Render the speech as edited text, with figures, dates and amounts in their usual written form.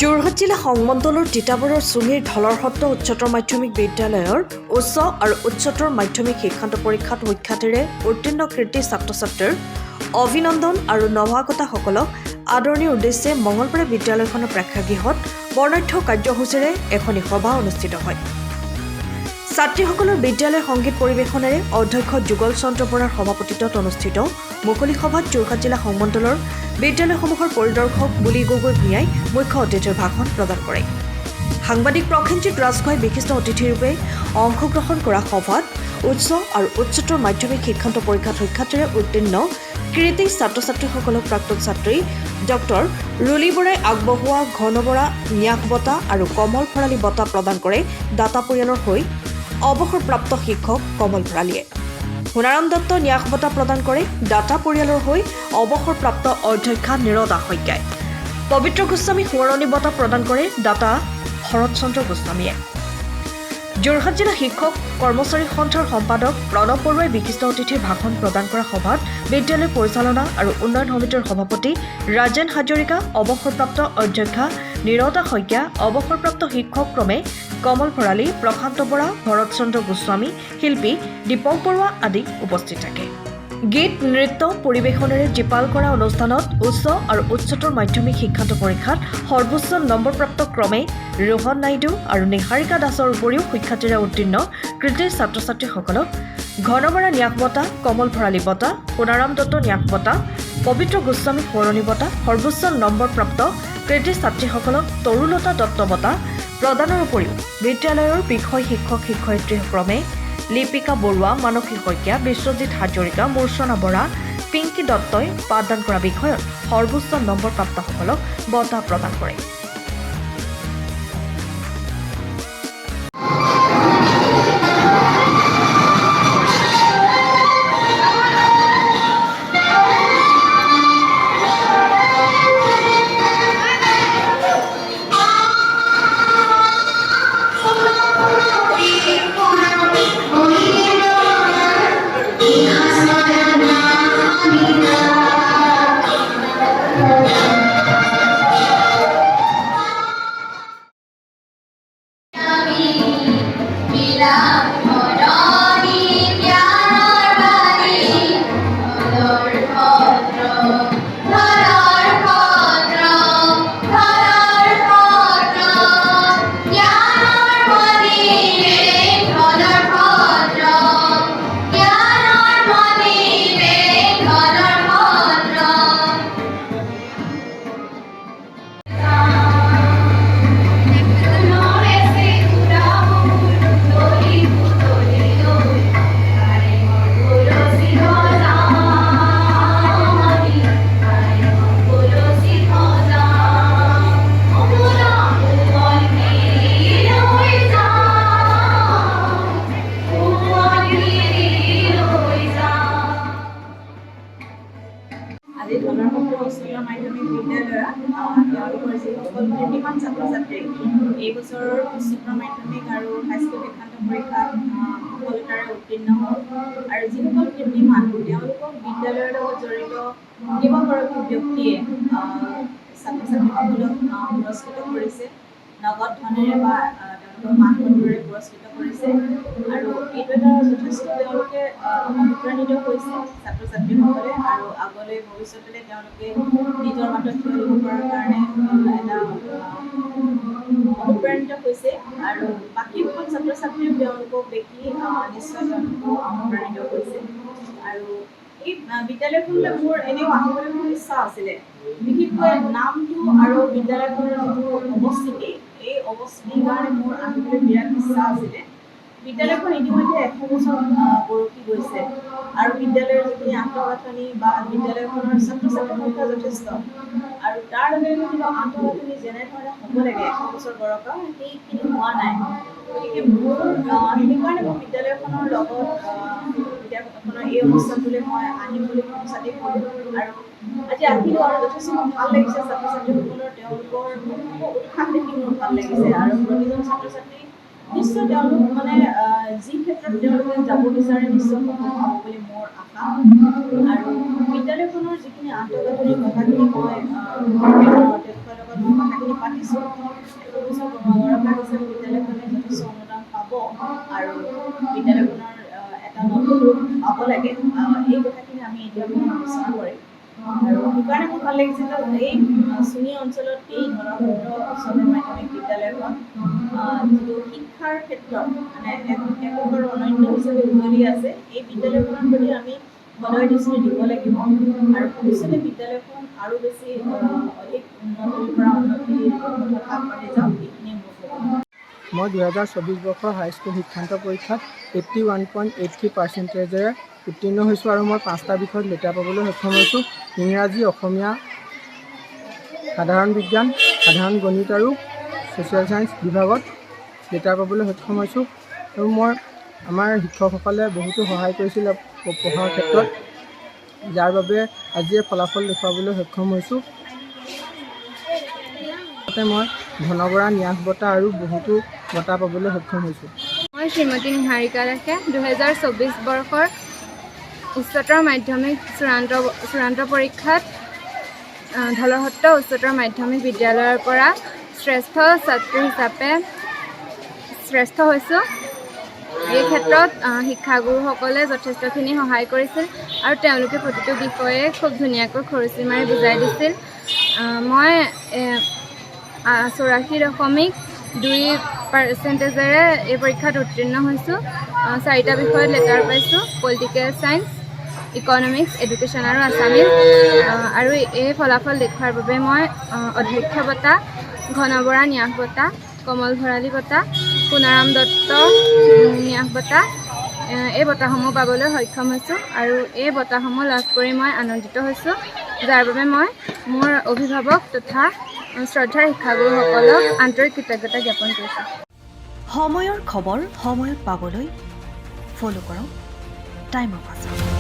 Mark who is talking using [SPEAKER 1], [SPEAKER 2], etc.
[SPEAKER 1] যোৰহাট জিলা সংমণ্ডলৰ তিতাবৰৰ চুঙিৰ ঢলৰহট্ট উচ্চতৰ মাধ্যমিক বিদ্যালয়ৰ উচ্চ আৰু উচ্চতৰ মাধ্যমিক শিক্ষান্ত পৰীক্ষাত সুখ্যাতিৰে উত্তীৰ্ণ কৃতী ছাত্ৰ ছাত্ৰীৰ অভিনন্দন আৰু নৱাগতাসকলক আদৰণিৰ উদ্দেশ্যে মঙলবাৰে বিদ্যালয়খনৰ প্ৰেক্ষাগৃহত বৰ্ণাঢ্য কাৰ্যসূচীৰে এখনি সভা অনুষ্ঠিত হয়। ছাত্ৰীসকলৰ বিদ্যালয় সংগীত পৰিৱেশনেৰে অধ্যক্ষ যুগল চন্দ্ৰ বৰাৰ সভাপতিত্বত অনুষ্ঠিত মুকলি সভাত যোৰহাট জিলা সংমণ্ডলৰ বিদ্যালয়সমূহৰ পৰিদৰ্শক বুলি গগৈ ভূঞাই মুখ্য অতিথিৰ ভাষণ প্ৰদান কৰে। সাংবাদিক প্ৰসেনজিৎ ৰাজখোৱাই বিশিষ্ট অতিথিৰূপে অংশগ্ৰহণ কৰা সভাত উচ্চ আৰু উচ্চতৰ মাধ্যমিক শিক্ষান্ত পৰীক্ষাত সুখ্যাতিৰে উত্তীৰ্ণ কৃতী ছাত্ৰ ছাত্ৰীসকলক প্ৰাক্তন ছাত্ৰী ডক্টৰ ৰুলি বৰাই আগবঢ়োৱা ঘন বৰা ন্যাস বঁটা আৰু কমল ভৰালী বঁটা প্ৰদান কৰে দাতা পৰিয়ালৰ হৈ অৱসৰপ্ৰাপ্ত শিক্ষক কমল ভৰালীয়ে। সোণাৰাম দত্ত ন্যাস বঁটা প্ৰদান কৰে দাতা পৰিয়ালৰ হৈ অৱসৰপ্ৰাপ্ত অধ্যক্ষা নিৰদা শইকীয়াই। পবিত্ৰ গোস্বামী সোঁৱৰণী বঁটা প্ৰদান কৰে দাতা শৰৎ চন্দ্ৰ গোস্বামীয়ে। যোৰহাট জিলা শিক্ষক কৰ্মচাৰী সন্থাৰ সম্পাদক প্ৰণৱ বৰুৱাই বিশিষ্ট অতিথিৰ ভাষণ প্ৰদান কৰা সভাত বিদ্যালয় পৰিচালনা আৰু উন্নয়ন সমিতিৰ সভাপতি ৰাজেন হাজৰিকা, অৱসৰপ্ৰাপ্ত অধ্যক্ষা নিৰদা শইকীয়া, অৱসৰপ্ৰাপ্ত শিক্ষক ক্ৰমে কমল ভৰালী, প্ৰশান্ত বৰা, ভৰত চন্দ্ৰ গোস্বামী, শিল্পী দীপক বৰুৱা আদি উপস্থিত থাকে। গীত নৃত্য পৰিৱেশনেৰে জীপাল কৰা অনুষ্ঠানত উচ্চ আৰু উচ্চতৰ মাধ্যমিক শিক্ষান্ত পৰীক্ষাত সৰ্বোচ্চ নম্বৰপ্ৰাপ্ত ক্ৰমে ৰোহন নাইডু আৰু নিহাৰিকা দাসৰ উপৰিও সুখ্যাতিৰে উত্তীৰ্ণ কৃতী ছাত্ৰ ছাত্ৰীসকলক ঘন বৰা ন্যাস বঁটা, কমল ভৰালী বঁটা, সোণাৰাম দত্ত ন্যাস বঁটা, পবিত্ৰ গোস্বামী সোঁৱৰণী বঁটা, সৰ্বোচ্চ নম্বৰপ্ৰাপ্ত কৃতী ছাত্ৰীসকলক তৰুলতা দত্ত বঁটা প্ৰদানৰ উপৰিও বিদ্যালয়ৰ বিষয় শিক্ষক শিক্ষয়িত্ৰী ক্ৰমে লিপিকা বৰুৱা, মানসী শইকীয়া, বিশ্বজিৎ হাজৰিকা, মূৰ্ছনা বৰা, পিংকী দত্তই পাঠদান কৰা বিষয়ত সৰ্বোচ্চ নম্বৰপ্ৰাপ্তসকলক বঁটা প্ৰদান কৰে।
[SPEAKER 2] আজি ঢলৰহট্ট উচ্চতৰ মাধ্যমিক বিদ্যালয়ত তেওঁলোকৰ যিসকল কৃতিমান ছাত্ৰ ছাত্ৰী এই বছৰৰ উচ্চতৰ মাধ্যমিক আৰু হাইস্কুল শিক্ষান্ত পৰীক্ষাত সফলতাৰে উত্তীৰ্ণ হ'ল আৰু যিসকল কৃতিমান তেওঁলোকক বিদ্যালয়ৰ লগত জড়িত কেইবাগৰাকী ব্যক্তিয়ে ছাত্ৰ ছাত্ৰীসকলক পুৰস্কৃত কৰিছে, নগদ ধনেৰে বা তেওঁলোকৰ মানদণ্ডৰে পুৰস্কৃত কৰিছে আৰু এইটো এটা যথেষ্ট তেওঁলোকে অনুপ্ৰাণিত হৈছে ছাত্ৰ ছাত্ৰীসকলে আৰু আগলৈ ভৱিষ্যতলৈ তেওঁলোকে নিজৰ মাতত থিয় দিব পৰাৰ কাৰণে এটা অনুপ্ৰাণিত হৈছে আৰু বাকীসকল ছাত্ৰ ছাত্ৰীও তেওঁলোকক দেখি নিশ্চয় তেওঁলোকো অনুপ্ৰাণিত হৈছে। আৰু এই বিদ্যালয়খনলৈ মোৰ এনেও আহিবলৈ মোৰ ইচ্ছা আছিলে, বিশেষকৈ নামটো আৰু বিদ্যালয়খনৰ যিটো অৱস্থিতি, এই অৱস্থিতিৰ কাৰণে মোৰ আহিবলৈ বিৰাট ইচ্ছা আছিলে। বিদ্যালয়খন ইতিমধ্যে 100 বছৰ বৰকি গৈছে আৰু বিদ্যালয়ৰ যিখিনি আন্তঃগাঁথনি বা বিদ্যালয়খনৰ ছাত্ৰ ছাত্ৰীৰ সংখ্যা যথেষ্ট আৰু তাৰ লগে লগে কিন্তু আন্তঃগাঁথনি যেনেধৰণে হ'ব লাগে 100 বছৰ বৰকা সেইখিনি হোৱা নাই। গতিকে মোৰ সেইকাৰণে মই বিদ্যালয়খনৰ লগত বিদ্যালয়খনৰ এই অনুষ্ঠানটোলৈ মই আহিম বুলি সঁচাতে ক'লোঁ আৰু আজি আহিলোঁ আৰু যথেষ্ট ভাল লাগিছে। ছাত্ৰ ছাত্ৰীসকলৰ তেওঁলোকৰ উৎসাহ দেখি মোৰ ভাল লাগিছে আৰু প্ৰতিজন ছাত্ৰ ছাত্ৰী নিশ্চয় তেওঁলোক মানে যি ক্ষেত্ৰত তেওঁলোকে যাব বিচাৰে নিশ্চয় সফল হ'ব বুলি মোৰ আশা। আৰু বিদ্যালয়খনৰ যিখিনি আন্তঃগাঁথনিৰ কথাখিনি মই অধ্যক্ষৰ লগত কথাখিনি পাতিছোঁ। দিছোঁ। ভৱিষ্যত গৌৰৱৰ হিচাপে বিদ্যালয়খনে যথেষ্ট অনুদান পাব আৰু বিদ্যালয়খনৰ এটা নতুন ৰূপ পাব লাগে, এই কথাখিনি আমি এতিয়া আলোচনা কৰিম। আৰু সেইকাৰণে মোৰ ভাল লাগিছে যে এই চুঙি অঞ্চলত এই ধলৰসত্ৰ উচ্চতৰ মাধ্যমিক বিদ্যালয়খন যিটো শিক্ষাৰ ক্ষেত্ৰত মানে একোখন অনন্য হিচাপে উজ্জ্বলি আছে। এই বিদ্যালয়খনৰ প্ৰতি আমি সদয় দৃষ্টি দিব লাগিব আৰু ভৱিষ্যতে বিদ্যালয়খন আৰু বেছি অধিক উন্নতিৰ পৰা উন্নতিৰ পথত আগবাঢ়ি যাওক, এইখিনিয়ে মোৰ ক'ব।
[SPEAKER 3] মই 2024 বৰ্ষৰ হাইস্কুল শিক্ষান্ত পৰীক্ষাত 81.83% উত্তীৰ্ণ হৈছোঁ আৰু মই 5টা বিষয়ত লেটাৰ পাবলৈ সক্ষম হৈছোঁ। ইংৰাজী, অসমীয়া, সাধাৰণ বিজ্ঞান, সাধাৰণ গণিত আৰু ছ'চিয়েল ছায়েন্স বিভাগত লেটাৰ পাবলৈ সক্ষম হৈছোঁ। আৰু আমাৰ শিক্ষকসকলে বহুতো সহায় কৰিছিলে পঢ়াৰ ক্ষেত্ৰত, যাৰ বাবে আজি এই ফলাফল দেখুৱাবলৈ সক্ষম হৈছোঁ। মই ঘন বৰা ন্যাস বঁটা আৰু বহুতো বঁটা পাবলৈ সক্ষম হৈছোঁ।
[SPEAKER 4] মই শ্ৰীমতী নিহাৰিকা দাসে 2024 বৰ্ষৰ উচ্চতৰ মাধ্যমিক চূড়ান্ত পৰীক্ষাত ধলৰসত্ৰ উচ্চতৰ মাধ্যমিক বিদ্যালয়ৰ পৰা শ্ৰেষ্ঠ ছাত্ৰী হিচাপে শ্ৰেষ্ঠ হৈছোঁ। এই ক্ষেত্ৰত শিক্ষাগুৰুসকলে যথেষ্টখিনি সহায় কৰিছিল আৰু তেওঁলোকে প্ৰতিটো বিষয়ে খুব ধুনীয়াকৈ খৰচি মাৰি বুজাই দিছিল। মই 84.2% এই পৰীক্ষাত উত্তীৰ্ণ হৈছোঁ। 4টা বিষয়ত লেটাৰ পাইছোঁ: পলিটিকেল ছায়েন্স, ইকনমিক্স, এডুকেশ্যন আৰু আছামিজ। আৰু এই ফলাফল দেখুৱাৰ বাবে মই অধ্যক্ষ বঁটা, ঘন বৰা ন্যাস বঁটা, কমল ভৰালী বঁটা, পুনাৰাম দত্ত ন্যাস বঁটা, এই বঁটাসমূহ পাবলৈ সক্ষম হৈছোঁ। আৰু এই বঁটাসমূহ লাভ কৰি মই আনন্দিত হৈছোঁ, যাৰ বাবে মই মোৰ অভিভাৱক তথা শ্ৰদ্ধাৰ শিক্ষাগুৰুসকলক আন্তৰিক কৃতজ্ঞতা জ্ঞাপন কৰিছোঁ।
[SPEAKER 1] সময়ৰ খবৰ সময়ত পাবলৈ ফ'ল' কৰক টাইম অফ আছাম।